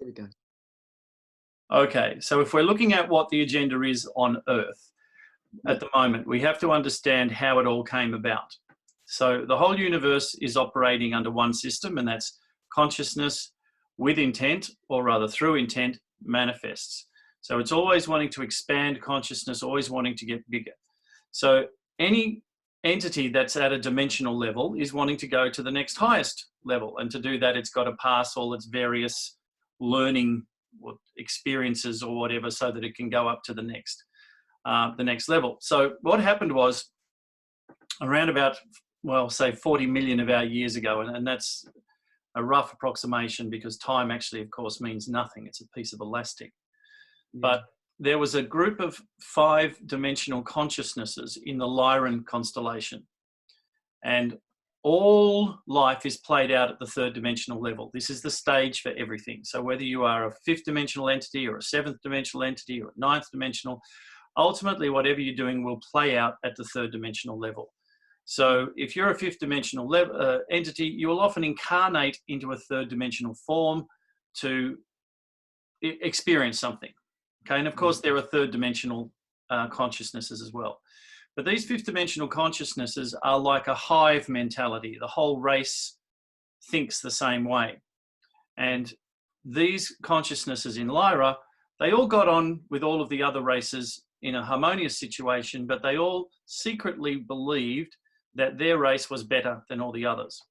Here we go. Okay, so if we're looking at what the agenda is on Earth at the moment, we have to understand how it all came about. So the whole universe is operating under one system, and that's consciousness with intent, or rather through intent, manifests. So it's always wanting to expand consciousness, always wanting to get bigger. So any entity that's at a dimensional level is wanting to go to the next highest level. And to do that, it's got to pass all its various learning experiences or whatever so that it can go up to the next level. So what happened was around about, well, say 40 million of our years ago, and that's a rough approximation because time actually, of course, means nothing. It's a piece of elastic. Yeah. But there was a group of 5-dimensional consciousnesses in the Lyran constellation. And all life is played out at the 3rd dimensional level. This is the stage for everything. So whether you are a 5th dimensional entity or a 7th dimensional entity or a 9th dimensional, ultimately whatever you're doing will play out at the 3rd dimensional level. So if you're a 5th dimensional entity, you will often incarnate into a 3rd dimensional form to experience something. Okay, and of course there are 3rd dimensional consciousnesses as well. But these 5th dimensional consciousnesses are like a hive mentality. The whole race thinks the same way. And these consciousnesses in Lyra, they all got on with all of the other races in a harmonious situation, but they all secretly believed that their race was better than all the others.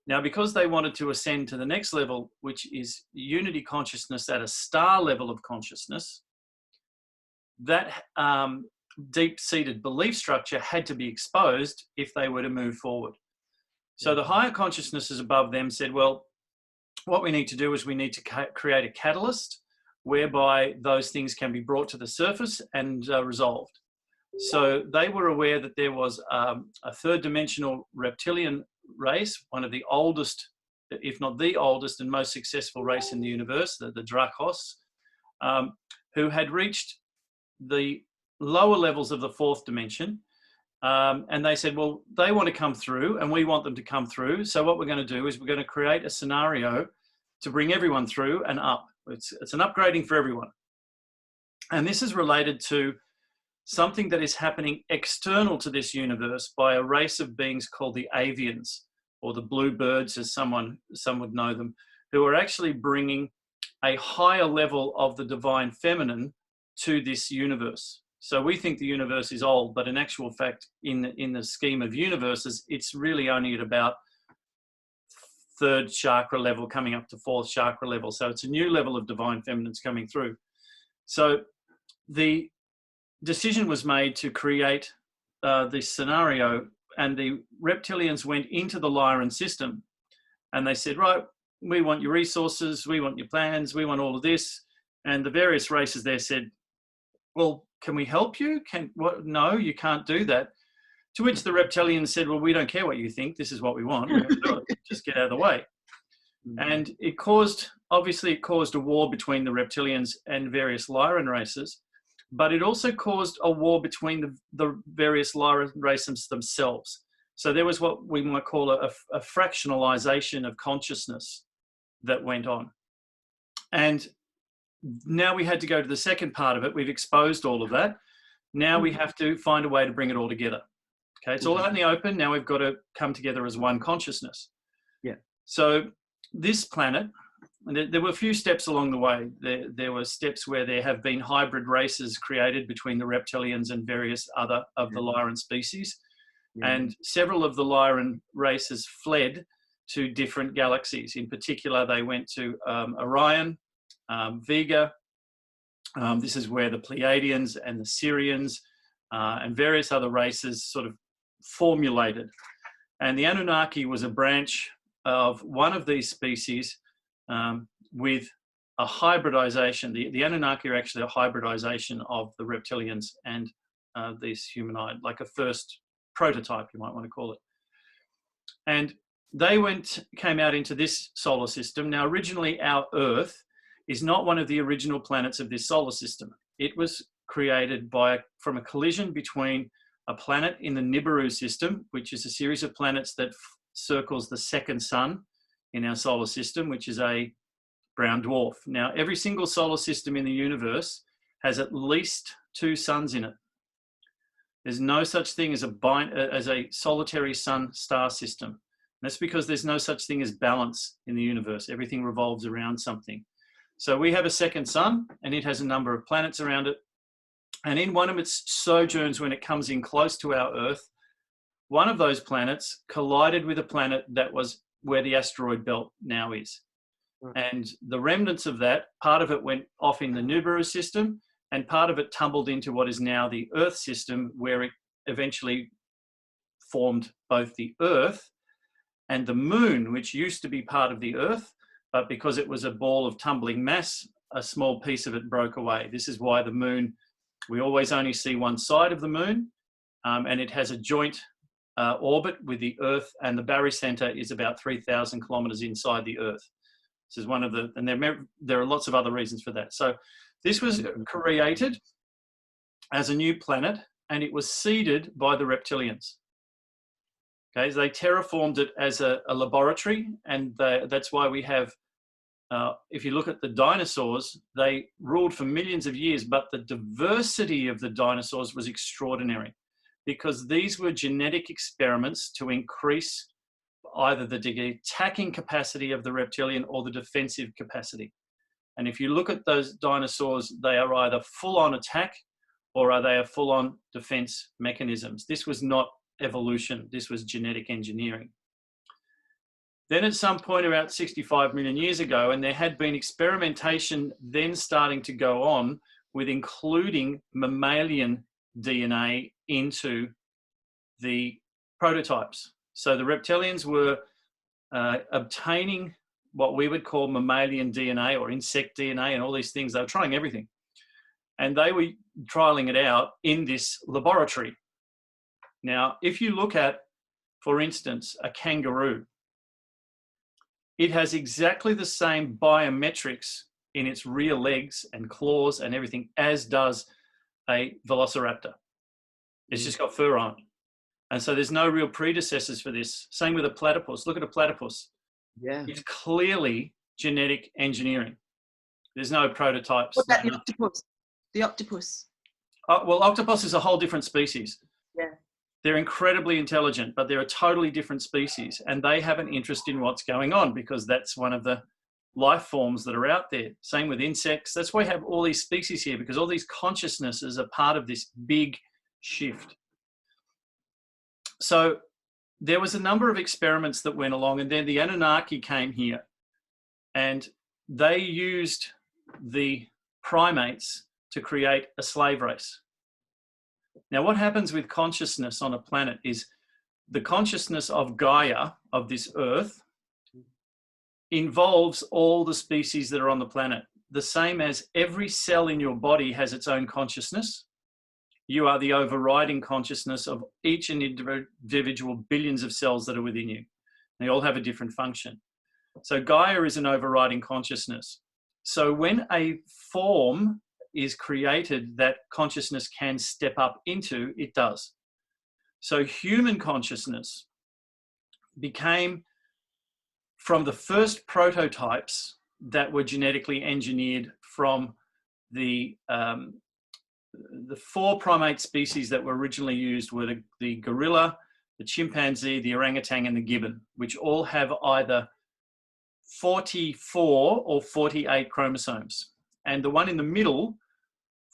Now, because they wanted to ascend to the next level, which is unity consciousness at a star level of consciousness, that deep-seated belief structure had to be exposed if they were to move forward. So the higher consciousnesses above them said, well, what we need to do is we need to create a catalyst whereby those things can be brought to the surface and resolved. So they were aware that there was a 3rd dimensional reptilian race, one of the oldest, if not the oldest and most successful race in the universe, the Dracos, who had reached the lower levels of the 4th dimension. And they said, well, they want to come through and we want them to come through. So what we're going to do is we're going to create a scenario to bring everyone through and up. It's an upgrading for everyone. And this is related to something that is happening external to this universe by a race of beings called the avians, or the blue birds, as some would know them, who are actually bringing a higher level of the divine feminine to this universe. So we think the universe is old, but in actual fact, in the scheme of universes, it's really only at about 3rd chakra level, coming up to 4th chakra level. So it's a new level of divine feminines coming through. So the decision was made to create this scenario, and the reptilians went into the Lyran system and they said, right, we want your resources, we want your plans, we want all of this. And the various races there said, well, can we help you? No, you can't do that. To which the reptilians said, well, we don't care what you think. This is what we want. We're going to do it. Just get out of the way. And it caused a war between the reptilians and various Lyran races, but it also caused a war between the various Lyran races themselves. So there was what we might call a fractionalization of consciousness that went on. And now we had to go to the second part of it. We've exposed all of that. Now we have to find a way to bring it all together. Okay, it's all out in the open. Now we've got to come together as one consciousness. Yeah. So this planet, and there were a few steps along the way. There were steps where there have been hybrid races created between the reptilians and various other of the Lyran species. Yeah. And several of the Lyran races fled to different galaxies. In particular, they went to Orion, Vega. This is where the Pleiadians and the Sirians and various other races sort of formulated. And the Anunnaki was a branch of one of these species with a hybridization. The Anunnaki are actually a hybridization of the reptilians and these humanoid, like a first prototype, you might want to call it. And they came out into this solar system. Now, originally our Earth is not one of the original planets of this solar system. It was created from a collision between a planet in the Nibiru system, which is a series of planets that circles the second sun in our solar system, which is a brown dwarf. Now, every single solar system in the universe has at least 2 suns in it. There's no such thing as a solitary sun star system. And that's because there's no such thing as balance in the universe. Everything revolves around something. So we have a second sun, and it has a number of planets around it. And in one of its sojourns, when it comes in close to our Earth, one of those planets collided with a planet that was where the asteroid belt now is. And the remnants of that, part of it went off in the Nibiru system, and part of it tumbled into what is now the Earth system, where it eventually formed both the Earth and the Moon, which used to be part of the Earth, but because it was a ball of tumbling mass, a small piece of it broke away. This is why the Moon, we always only see one side of the Moon, and it has a joint orbit with the Earth, and the barycenter is about 3,000 kilometers inside the Earth. This is one of the, and there are lots of other reasons for that. So this was created as a new planet, and it was seeded by the reptilians. Okay, so they terraformed it as a laboratory, and that's why we have, if you look at the dinosaurs, they ruled for millions of years, but the diversity of the dinosaurs was extraordinary, because these were genetic experiments to increase either the attacking capacity of the reptilian or the defensive capacity. And if you look at those dinosaurs, they are either full-on attack or are they a full-on defense mechanisms. This was not evolution, this was genetic engineering. Then at some point about 65 million years ago, and there had been experimentation then starting to go on with including mammalian DNA into the prototypes. So the reptilians were obtaining what we would call mammalian DNA or insect DNA and all these things. They were trying everything. And they were trialing it out in this laboratory. Now, if you look at, for instance, a kangaroo, it has exactly the same biometrics in its rear legs and claws and everything as does a velociraptor. It's just got fur on it. And so there's no real predecessors for this. Same with a platypus. Look at a platypus. Yeah. It's clearly genetic engineering. There's no prototypes. What about the octopus? The octopus? Well, octopus is a whole different species. Yeah. They're incredibly intelligent, but they're a totally different species. And they have an interest in what's going on because that's one of the life forms that are out there. Same with insects. That's why we have all these species here, because all these consciousnesses are part of this big shift. So there was a number of experiments that went along, and then the Anunnaki came here and they used the primates to create a slave race. Now, what happens with consciousness on a planet is the consciousness of Gaia, of this Earth, involves all the species that are on the planet. The same as every cell in your body has its own consciousness. You are the overriding consciousness of each and individual billions of cells that are within you. They all have a different function. So Gaia is an overriding consciousness. So when a form is created that consciousness can step up into, it does. So human consciousness became, from the first prototypes that were genetically engineered from the 4 primate species that were originally used were the gorilla, the chimpanzee, the orangutan, and the gibbon, which all have either 44 or 48 chromosomes. And the one in the middle,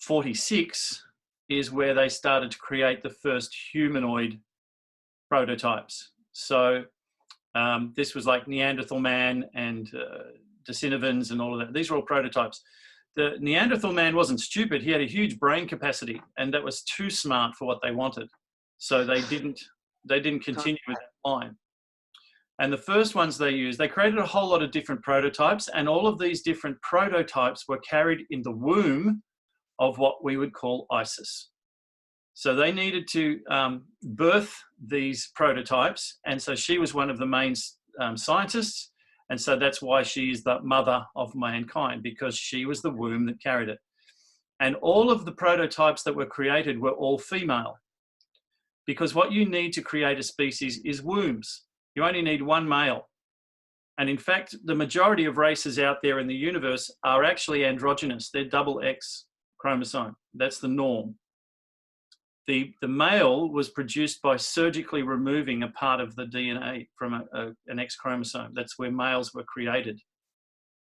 46, is where they started to create the first humanoid prototypes. So this was like Neanderthal man and Decentivans and all of that. These were all prototypes. The Neanderthal man wasn't stupid. He had a huge brain capacity, and that was too smart for what they wanted. So they didn't continue with that line. And the first ones they used, they created a whole lot of different prototypes, and all of these different prototypes were carried in the womb of what we would call Isis. So they needed to birth these prototypes, and so she was one of the main scientists. And so that's why she is the mother of mankind, because she was the womb that carried it. And all of the prototypes that were created were all female, because what you need to create a species is wombs. You only need one male. And in fact, the majority of races out there in the universe are actually androgynous. They're double X chromosome. That's the norm. The male was produced by surgically removing a part of the DNA from an X chromosome. That's where males were created.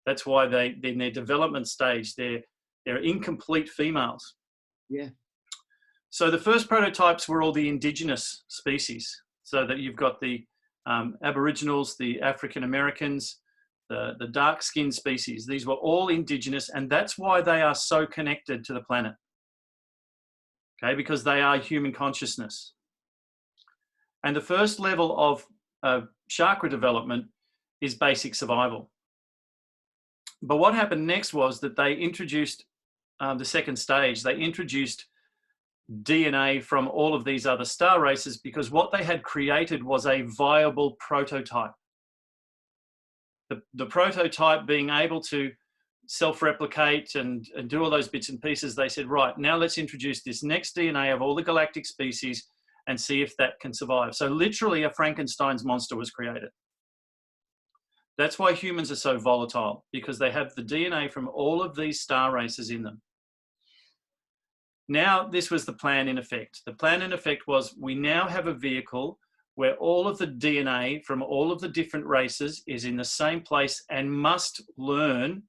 That's why in their development stage, they're incomplete females. Yeah. So the first prototypes were all the indigenous species. So that you've got the Aboriginals, the African Americans, the dark-skinned species. These were all indigenous, and that's why they are so connected to the planet. Okay, because they are human consciousness. And the first level of chakra development is basic survival. But what happened next was that they introduced the second stage. They introduced DNA from all of these other star races because what they had created was a viable prototype. The prototype being able to self-replicate and do all those bits and pieces, they said, right, now let's introduce this next DNA of all the galactic species and see if that can survive. So literally a Frankenstein's monster was created. That's why humans are so volatile, because they have the DNA from all of these star races in them. Now, this was the plan in effect. The plan in effect was we now have a vehicle where all of the DNA from all of the different races is in the same place and must learn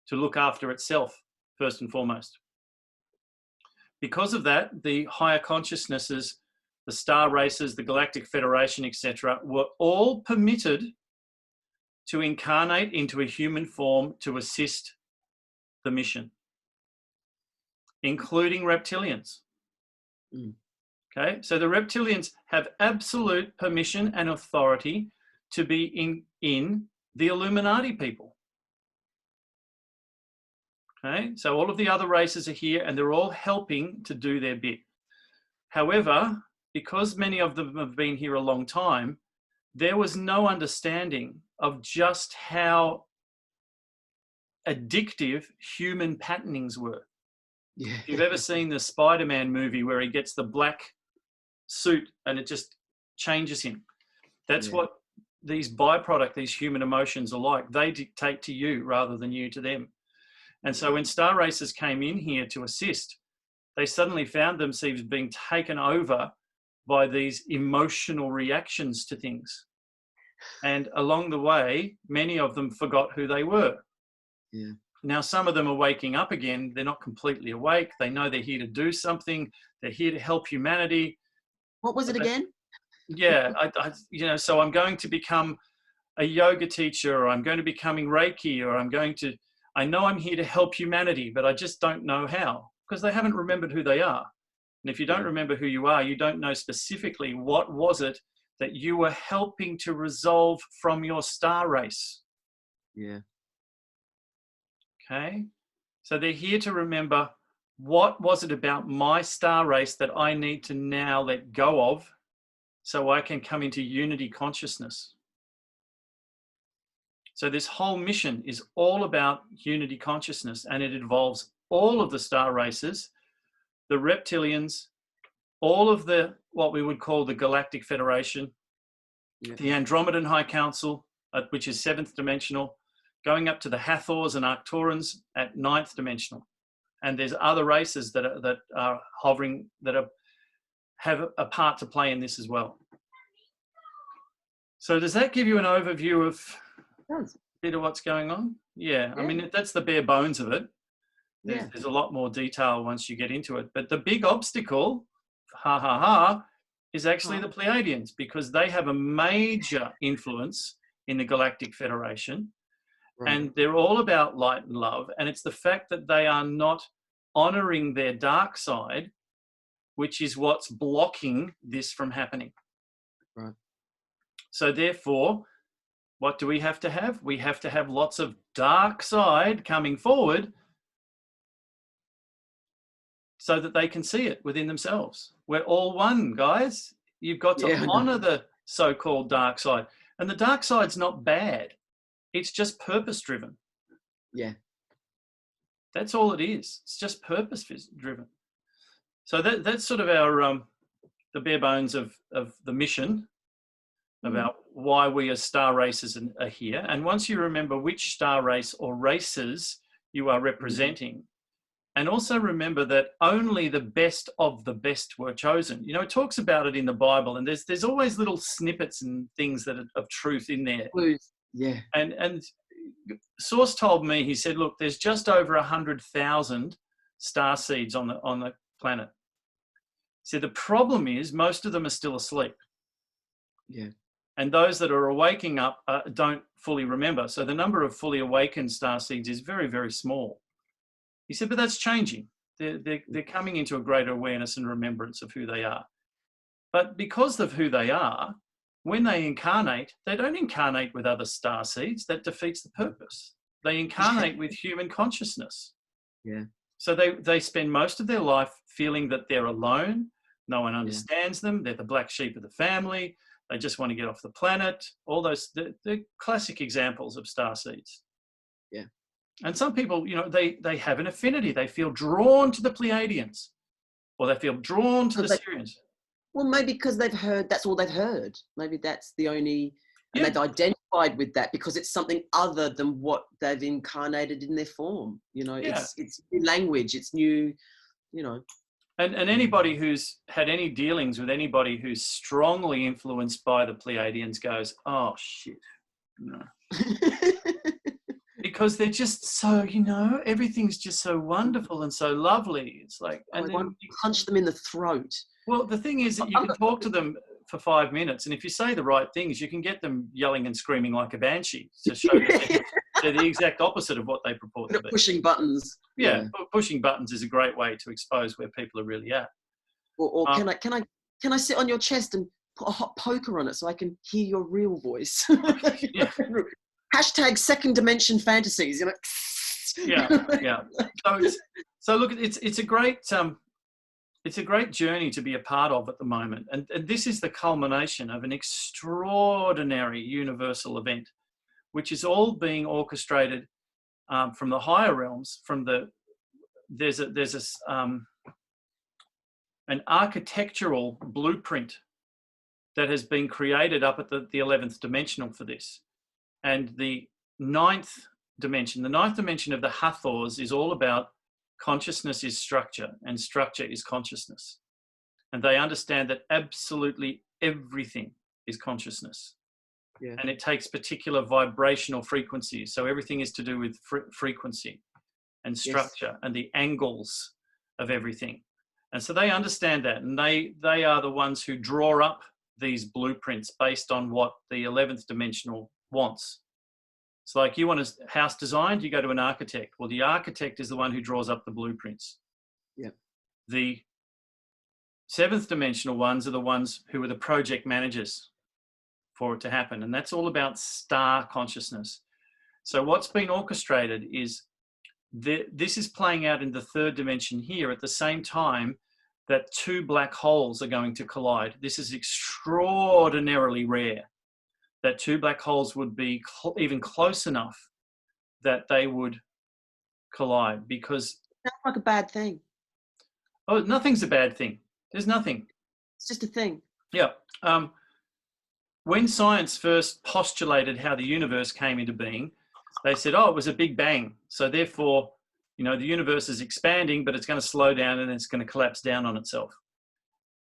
to look after itself, first and foremost. Because of that, the higher consciousnesses, the star races, the Galactic Federation, etc., were all permitted to incarnate into a human form to assist the mission, including reptilians. Okay, so the reptilians have absolute permission and authority to be in the Illuminati people. Okay, so all of the other races are here and they're all helping to do their bit. However, because many of them have been here a long time, there was no understanding of just how addictive human patternings were. Yeah. If you've ever seen the Spider-Man movie where he gets the black suit and it just changes him, that's what these byproduct, these human emotions are like. They dictate to you rather than you to them. And so when star racers came in here to assist, they suddenly found themselves being taken over by these emotional reactions to things. And along the way, many of them forgot who they were. Yeah. Now, some of them are waking up again. They're not completely awake. They know they're here to do something. They're here to help humanity. What was it again? Yeah, so I'm going to become a yoga teacher, or I'm going to be becoming Reiki, or I know I'm here to help humanity, but I just don't know how, because they haven't remembered who they are. And if you don't remember who you are, you don't know specifically what was it that you were helping to resolve from your star race. Yeah. Okay. So they're here to remember, what was it about my star race that I need to now let go of so I can come into unity consciousness? So this whole mission is all about unity consciousness, and it involves all of the star races, the reptilians, all of what we would call the Galactic Federation, the Andromedan High Council, which is 7th dimensional, going up to the Hathors and Arcturans at 9th dimensional. And there's other races that are hovering, that have a part to play in this as well. So does that give you an overview of a bit of what's going on? Yeah, I mean, that's the bare bones of it. There's a lot more detail once you get into it. But the big obstacle, is actually the Pleiadians, because they have a major influence in the Galactic Federation. And they're all about light and love. And it's the fact that they are not honoring their dark side, which is what's blocking this from happening. Right. So therefore, what do we have to have? We have to have lots of dark side coming forward so that they can see it within themselves. We're all one, guys. You've got to honor the so-called dark side. And the dark side's not bad. It's just purpose-driven. Yeah. That's all it is. It's just purpose-driven. So that's sort of our the bare bones of the mission, about why we as star races are here. And once you remember which star race or races you are representing, and also remember that only the best of the best were chosen. You know, it talks about it in the Bible, and there's always little snippets and things that are of truth in there. Yeah. And Source told me, he said, look, there's just over 100,000 star seeds on the planet. So the problem is most of them are still asleep. Yeah. And those that are waking up don't fully remember. So the number of fully awakened star seeds is very, very small. He said, but that's changing. They're coming into a greater awareness and remembrance of who they are. But because of who they are, when they incarnate, they don't incarnate with other star seeds. That defeats the purpose. They incarnate with human consciousness. Yeah. So they spend most of their life feeling that they're alone. No one understands them. They're the black sheep of the family. They just want to get off the planet. All those, they're classic examples of star seeds. Yeah. And some people, you know, they have an affinity. They feel drawn to the Pleiadians, or they feel drawn to the Sirians. Well, maybe because they've heard, that's all they've heard. Maybe that's the only, and they've identified with that because it's something other than what they've incarnated in their form. You know, it's new language, it's new, you know. And anybody who's had any dealings with anybody who's strongly influenced by the Pleiadians goes, oh, shit, no. Because they're just so, you know, everything's just so wonderful and so lovely. It's like, and then you punch them in the throat. Well, the thing is that you can talk to them for 5 minutes, and if you say the right things, you can get them yelling and screaming like a banshee to show that they're the exact opposite of what they purport to be. Pushing buttons. Yeah, pushing buttons is a great way to expose where people are really at. Or can I sit on your chest and put a hot poker on it so I can hear your real voice? Yeah. Hashtag second dimension fantasies, you know. Yeah. So look, it's a great journey to be a part of at the moment, and this is the culmination of an extraordinary universal event, which is all being orchestrated from the higher realms. There's an architectural blueprint that has been created up at the 11th dimensional for this. And the ninth dimension of the Hathors is all about consciousness is structure and structure is consciousness. And they understand that absolutely everything is consciousness. Yeah. And it takes particular vibrational frequencies. So everything is to do with frequency and structure and the angles of everything. And so they understand that, and they are the ones who draw up these blueprints based on what the 11th dimensional wants. It's like you want a house designed, you go to an architect. Well, the architect is the one who draws up the blueprints. Yeah. The 7th dimensional ones are the ones who are the project managers for it to happen. And that's all about star consciousness. So what's been orchestrated is this is playing out in the 3rd dimension here at the same time that 2 black holes are going to collide. This is extraordinarily rare, that 2 black holes would be even close enough that they would collide, because... That's like a bad thing. Oh, nothing's a bad thing. There's nothing. It's just a thing. Yeah. When science first postulated how the universe came into being, they said, oh, it was a big bang. So therefore, you know, the universe is expanding, but it's going to slow down and it's going to collapse down on itself.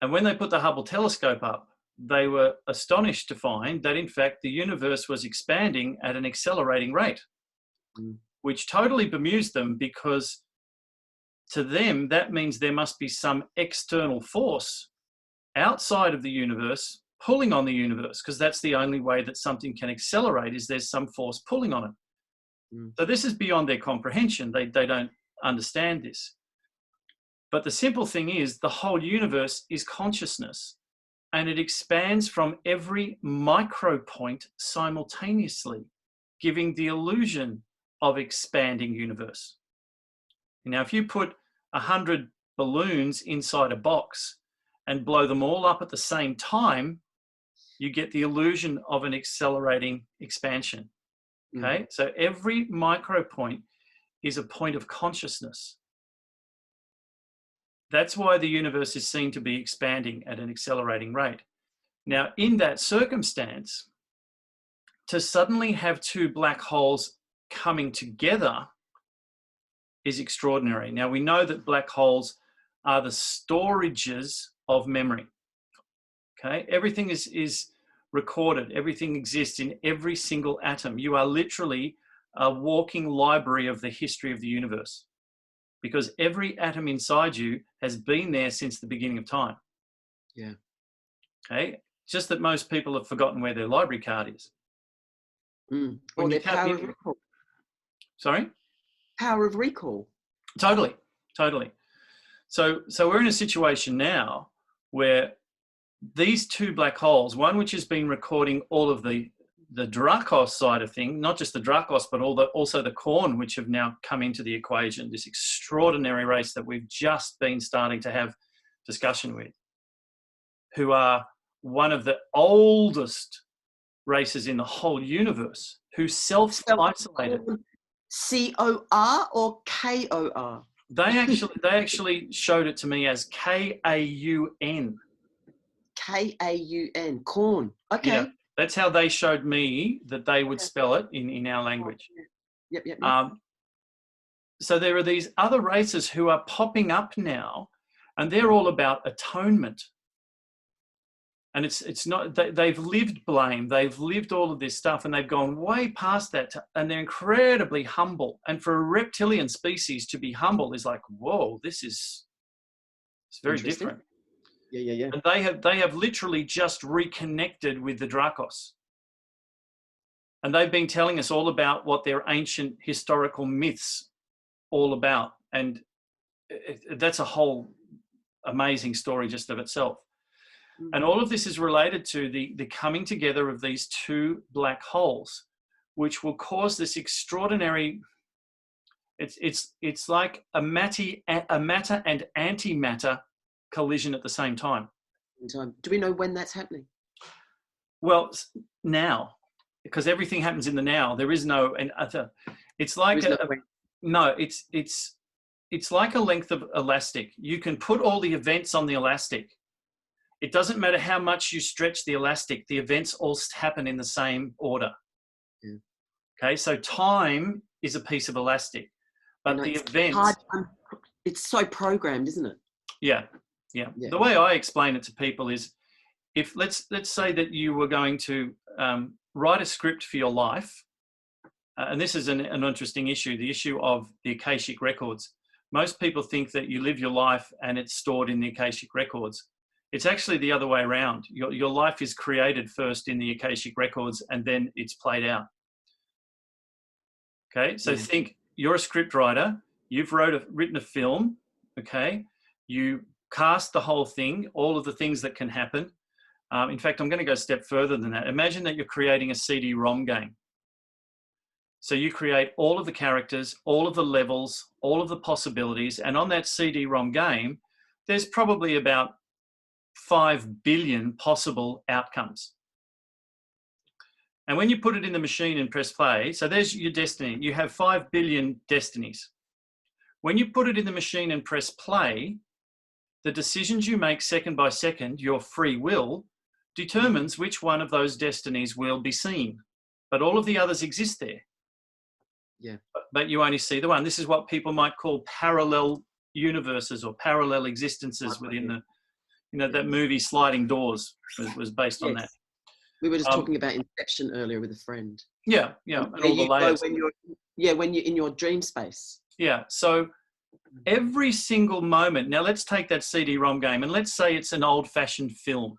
And when they put the Hubble telescope up, they were astonished to find that, in fact, the universe was expanding at an accelerating rate, which totally bemused them, because to them, that means there must be some external force outside of the universe pulling on the universe, because that's the only way that something can accelerate, is there's some force pulling on it. So this is beyond their comprehension. They don't understand this. But the simple thing is, the whole universe is consciousness, and it expands from every micro point simultaneously, giving the illusion of expanding universe. Now, if you put 100 balloons inside a box and blow them all up at the same time, you get the illusion of an accelerating expansion. Okay, so every micro point is a point of consciousness. That's why the universe is seen to be expanding at an accelerating rate. Now, in that circumstance, to suddenly have two black holes coming together is extraordinary. Now, we know that black holes are the storages of memory. Okay, everything is recorded. Everything exists in every single atom. You are literally a walking library of the history of the universe, because every atom inside you has been there since the beginning of time. Yeah. Okay, just that most people have forgotten where their library card is. Or their power of recall. Sorry? Power of recall. Totally. So we're in a situation now where these two black holes, one which has been recording all of the Dracos side of things, not just the Dracos, but also the Korn, which have now come into the equation, this extraordinary race that we've just been starting to have discussion with, who are one of the oldest races in the whole universe, who self-isolated. C-O-R or K-O-R? They actually showed it to me as K-A-U-N. K-A-U-N, corn. Okay. Yeah, that's how they showed me that they would spell it in our language. Yep. So there are these other races who are popping up now, and they're all about atonement. And it's not, they've lived blame, they've lived all of this stuff, and they've gone way past that, and they're incredibly humble. And for a reptilian species to be humble is like, whoa, it's very different. Yeah. And they have literally just reconnected with the Dracos. And they've been telling us all about what their ancient historical myths all about. And that's a whole amazing story just of itself. And all of this is related to the coming together of these two black holes, which will cause this extraordinary, it's like a matter and antimatter collision at the same time. Do we know when that's happening? Well, now, because everything happens in the now. There is no, it's like it's like a length of elastic. You can put all the events on the elastic. It doesn't matter how much you stretch the elastic, the events all happen in the same order. Yeah. Okay, so time is a piece of elastic, but the events... It's so programmed, isn't it? Yeah. The way I explain it to people is, if let's say that you were going to write a script for your life, and this is an interesting issue, the issue of the Akashic records. Most people think that you live your life and it's stored in the Akashic records. It's actually the other way around. Your life is created first in the Akashic records, and then it's played out. Okay, so think you're a script writer. You've written a film. Okay, you cast the whole thing, all of the things that can happen. In fact, I'm going to go a step further than that. Imagine that you're creating a CD-ROM game. So you create all of the characters, all of the levels, all of the possibilities, and on that CD-ROM game, there's probably about 5 billion possible outcomes. And when you put it in the machine and press play, so there's your destiny. You have 5 billion destinies. When you put it in the machine and press play, the decisions you make second by second, your free will, determines which one of those destinies will be seen. But all of the others exist there. Yeah. But you only see the one. This is what people might call parallel universes or parallel existences within the, that movie Sliding Doors was based on that. We were just talking about Inception earlier with a friend. Yeah. And all the layers. When you're in your dream space. Yeah. So every single moment, now let's take that CD-ROM game and let's say it's an old-fashioned film,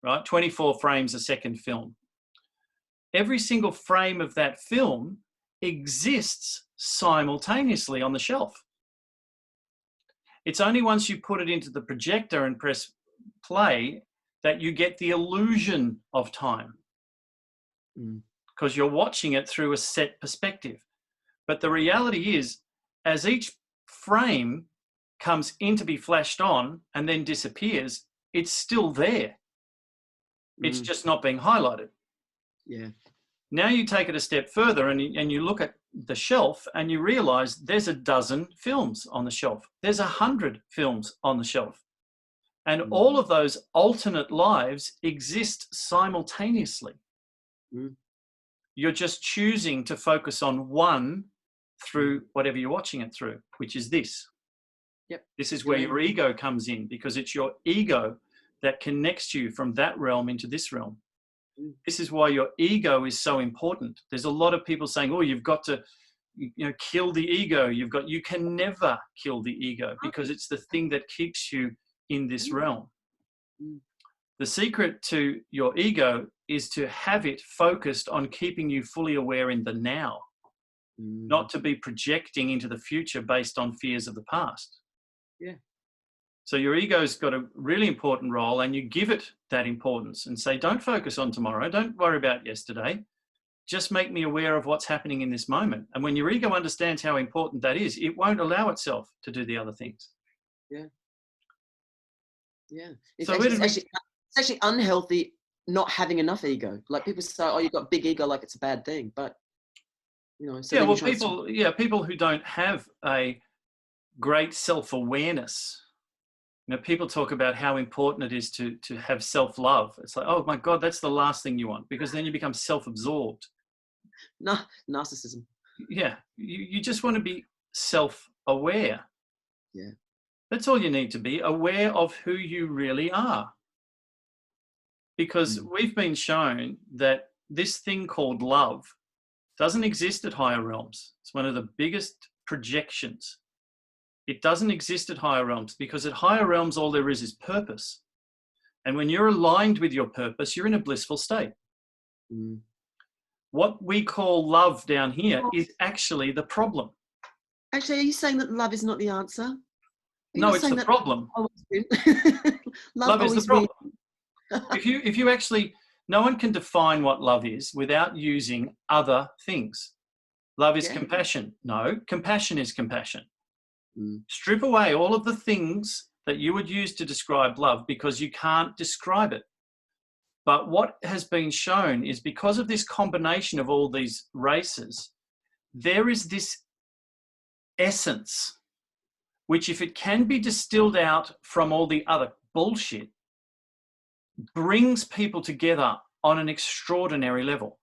right? 24 frames a second film. Every single frame of that film exists simultaneously on the shelf. It's only once you put it into the projector and press play that you get the illusion of time, because you're watching it through a set perspective. But the reality is, as each frame comes in to be flashed on and then disappears, it's still there. It's just not being highlighted. Yeah. Now you take it a step further and you look at the shelf and you realize there's a dozen films on the shelf. There's 100 films on the shelf. And all of those alternate lives exist simultaneously. You're just choosing to focus on one through whatever you're watching it through, which is this. Yep. This is where your ego comes in, because it's your ego that connects you from that realm into this realm. This is why your ego is so important. There's a lot of people saying, oh, you've got to, kill the ego. You can never kill the ego, because it's the thing that keeps you in this realm. The secret to your ego is to have it focused on keeping you fully aware in the now, not to be projecting into the future based on fears of the past. Yeah. So your ego's got a really important role, and you give it that importance and say, don't focus on tomorrow. Don't worry about yesterday. Just make me aware of what's happening in this moment. And when your ego understands how important that is, it won't allow itself to do the other things. Yeah. Yeah. So it's actually unhealthy not having enough ego. Like people say, oh, you've got big ego, like it's a bad thing. But, so people who don't have a great self-awareness, people talk about how important it is to have self-love. It's like, oh my God, that's the last thing you want, because then you become self-absorbed. No, narcissism. Yeah, you just want to be self-aware. Yeah. That's all you need to be, aware of who you really are. Because we've been shown that this thing called love doesn't exist at higher realms. It's one of the biggest projections. It doesn't exist at higher realms, because at higher realms, all there is purpose. And when you're aligned with your purpose, you're in a blissful state. What we call love down here is actually the problem. Actually, are you saying that love is not the answer? No, it's the problem. Love is the problem. If you actually, no one can define what love is without using other things. Love is compassion. No, compassion is compassion. Strip away all of the things that you would use to describe love, because you can't describe it. But what has been shown is, because of this combination of all these races, there is this essence, which, if it can be distilled out from all the other bullshit, brings people together on an extraordinary level.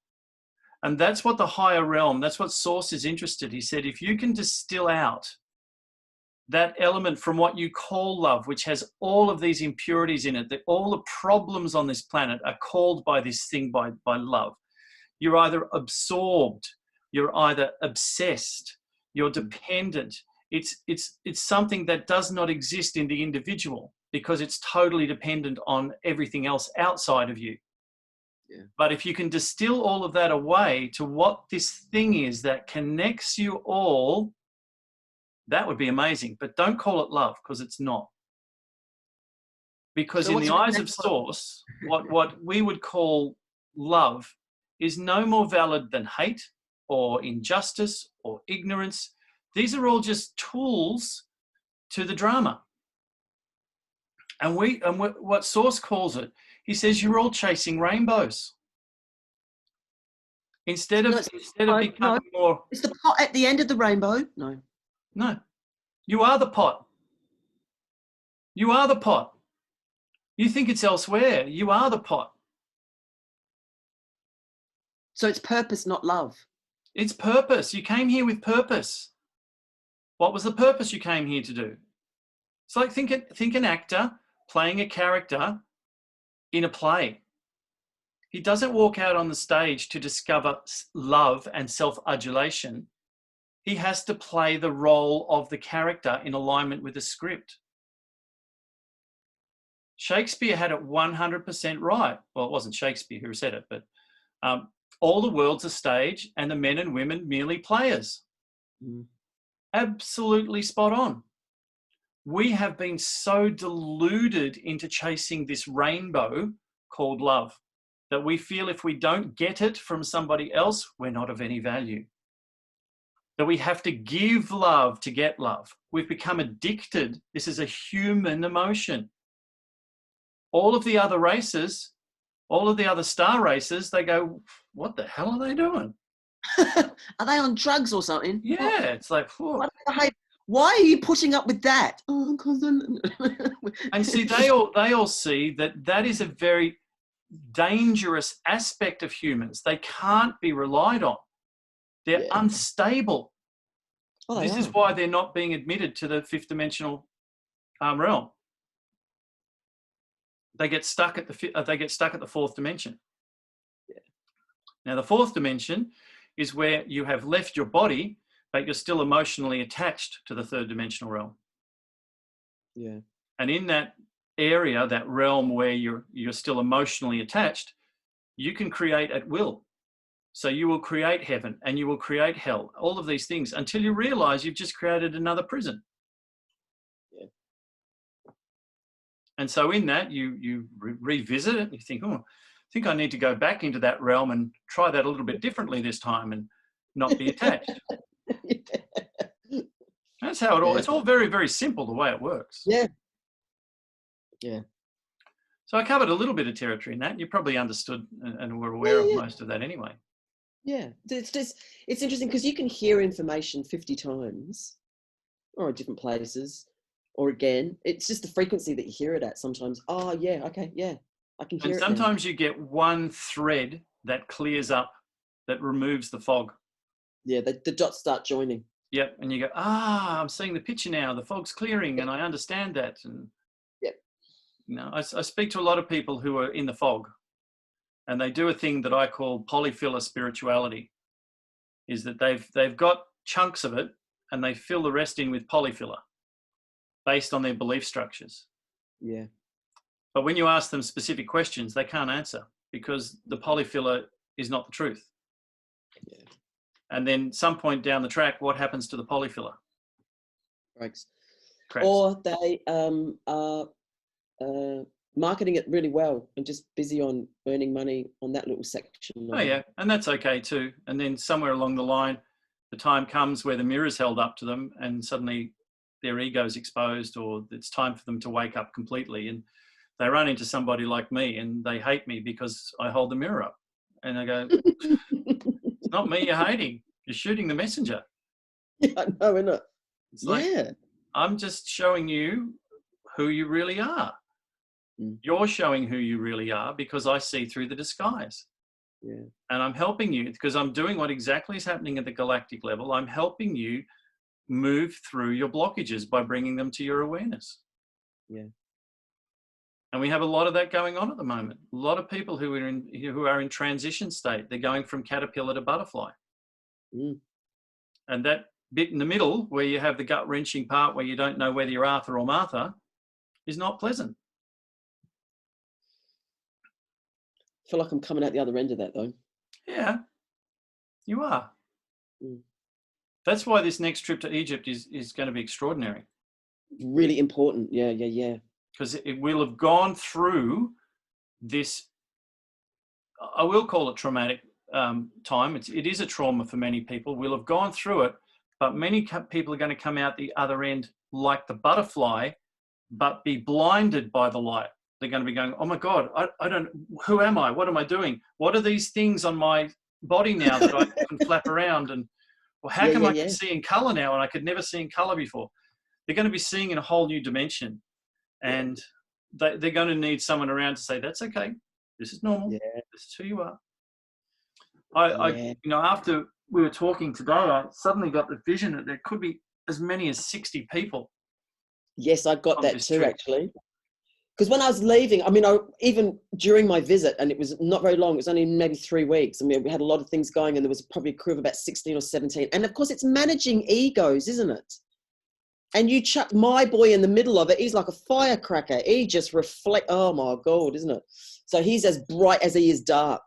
And that's what the higher realm, that's what Source is interested. He said, if you can distill out that element from what you call love, which has all of these impurities in it, that all the problems on this planet are called by this thing, by love. You're either absorbed, you're either obsessed, you're dependent. It's something that does not exist in the individual, because it's totally dependent on everything else outside of you. Yeah. But if you can distill all of that away to what this thing is that connects you all, that would be amazing. But don't call it love, because it's not. Because in the eyes of Source, what we would call love is no more valid than hate or injustice or ignorance. These are all just tools to the drama. And what Source calls it, he says, you're all chasing rainbows. Instead of becoming more... It's the pot at the end of the rainbow. No. You are the pot. You are the pot. You think it's elsewhere. You are the pot. So it's purpose, not love. It's purpose. You came here with purpose. What was the purpose you came here to do? It's like, think an actor playing a character in a play. He doesn't walk out on the stage to discover love and self-adulation. He has to play the role of the character in alignment with the script. Shakespeare had it 100% right. Well, it wasn't Shakespeare who said it, but all the world's a stage and the men and women merely players. Absolutely spot on. We have been so deluded into chasing this rainbow called love that we feel if we don't get it from somebody else, we're not of any value. That we have to give love to get love. We've become addicted. This is a human emotion. All of the other races, all of the other star races, they go, what the hell are they doing? Are they on drugs or something? Yeah, it's like, why are you pushing up with that? Oh, and see, they all see that is dangerous aspect of humans. They can't be relied on. They're unstable. Oh, this is why they're not being admitted to the fifth dimensional realm. They get stuck at the fourth dimension. Yeah. Now, the fourth dimension is where you have left your body, but you're still emotionally attached to the third dimensional realm. Yeah. And in that area, that realm where you're still emotionally attached, you can create at will. So you will create heaven and you will create hell, all of these things, until you realize you've just created another prison. Yeah. And so in that, you revisit it and you think, oh, I think I need to go back into that realm and try that a little bit differently this time and not be attached. That's how it all, it's all very, very simple the way it works. Yeah. Yeah. So I covered a little bit of territory in that. You probably understood and were aware of most of that anyway. Yeah. It's interesting because you can hear information 50 times or at different places or again. It's just the frequency that you hear it at sometimes. Oh, yeah. Okay. Yeah. I can hear it. And sometimes you get one thread that clears up, that removes the fog. Yeah. The dots start joining. Yep. And you go, I'm seeing the picture now. The fog's clearing and I understand that. And you know, I speak to a lot of people who are in the fog and they do a thing that I call polyfiller spirituality, is that they've got chunks of it and they fill the rest in with polyfiller based on their belief structures. Yeah. But when you ask them specific questions, they can't answer because the polyfiller is not the truth. Yeah. And then some point down the track, what happens to the polyfiller? Cracks. Cracks. Or they are marketing it really well and just busy on earning money on that little section. Oh yeah, and that's okay too. And then somewhere along the line, the time comes where the mirror's held up to them and suddenly their ego's exposed, or it's time for them to wake up completely. And they run into somebody like me and they hate me because I hold the mirror up. And I go, it's not me you're hating. You're shooting the messenger. Yeah, I know, isn't it? It's like, I'm just showing you who you really are. You're showing who you really are because I see through the disguise. Yeah. And I'm helping you because I'm doing what exactly is happening at the galactic level. I'm helping you move through your blockages by bringing them to your awareness. Yeah. And we have a lot of that going on at the moment. A lot of people who are in transition state. They're going from caterpillar to butterfly. And that bit in the middle where you have the gut-wrenching part where you don't know whether you're Arthur or Martha is not pleasant. I feel like I'm coming out the other end of that though. Yeah, you are. That's why this next trip to Egypt is going to be extraordinary. Really important. Yeah. Because it will have gone through this, I will call it traumatic time. It is a trauma for many people. We'll have gone through it, but many people are going to come out the other end like the butterfly, but be blinded by the light. They're going to be going, oh my God, I don't, who am I? What am I doing? What are these things on my body now that I can flap around? And well, how come I can see in color now and I could never see in color before? They're going to be seeing in a whole new dimension. And they're going to need someone around to say, that's okay. This is normal. This is who you are. I after we were talking today, I suddenly got the vision that there could be as many as 60 people. Yes, I got that too, actually. Because when I was leaving, I mean, even during my visit, and it was not very long, it was only maybe 3 weeks. I mean, we had a lot of things going and there was probably a crew of about 16 or 17. And of course, it's managing egos, isn't it? And you chuck my boy in the middle of it. He's like a firecracker. He just reflects, oh my God, isn't it? So he's as bright as he is dark.